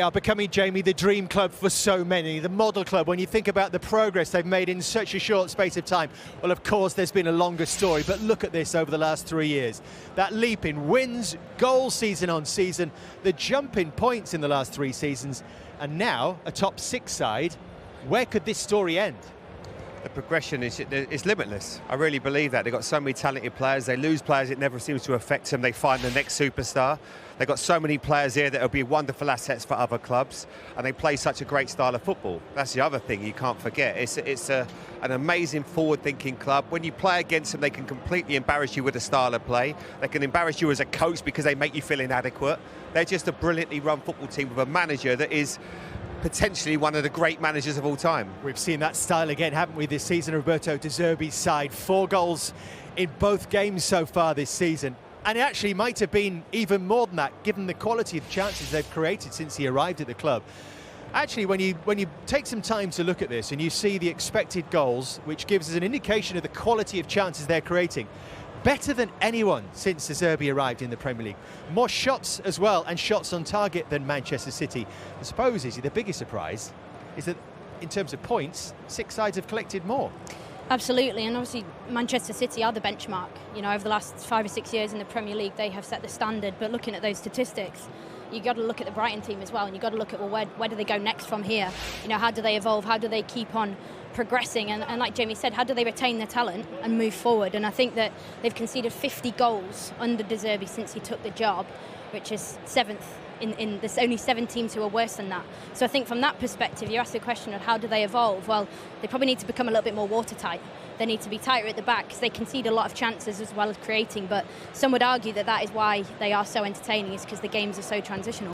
Are becoming, Jamie, the dream club for so many, the model club. When you think about the progress they've made in such a short space of time, well, of course, there's been a longer story, but look at this over the last 3 years. That leap in wins, goals season on season, the jump in points in the last 3 seasons, and now a top 6 side. Where could this story end? The progression is limitless. I really believe that. They've got so many talented players. They lose players, it never seems to affect them. They find the next superstar. They've got so many players here that will be wonderful assets for other clubs, and they play such a great style of football. That's the other thing you can't forget. It's an amazing forward-thinking club. When you play against them, they can completely embarrass you with a style of play. They can embarrass you as a coach because they make you feel inadequate. They're just a brilliantly run football team with a manager that is potentially one of the great managers of all time. We've seen that style again, haven't we, this season? Roberto De Zerbi's side, 4 goals in both games so far this season. And it actually might have been even more than that, given the quality of chances they've created since he arrived at the club. Actually, when you take some time to look at this and you see the expected goals, which gives us an indication of the quality of chances they're creating, better than anyone since De Zerbi arrived in the Premier League. More shots as well, and shots on target than Manchester City. I suppose, Izzy, the biggest surprise is that in terms of points, 6 sides have collected more. Absolutely, and obviously Manchester City are the benchmark. You know, over the last 5 or 6 years in the Premier League, they have set the standard. But looking at those statistics, you got to look at the Brighton team as well, and you got to look at, well, where do they go next from here? You know, how do they evolve? How do they keep on progressing? And like Jamie said, how do they retain their talent and move forward? And I think that they've conceded 50 goals under De Zerbi since he took the job, which is 7th. There's only 7 teams who are worse than that. So I think from that perspective, you ask the question of how do they evolve? Well, they probably need to become a little bit more watertight. They need to be tighter at the back because they concede a lot of chances as well as creating. But some would argue that that is why they are so entertaining, is because the games are so transitional.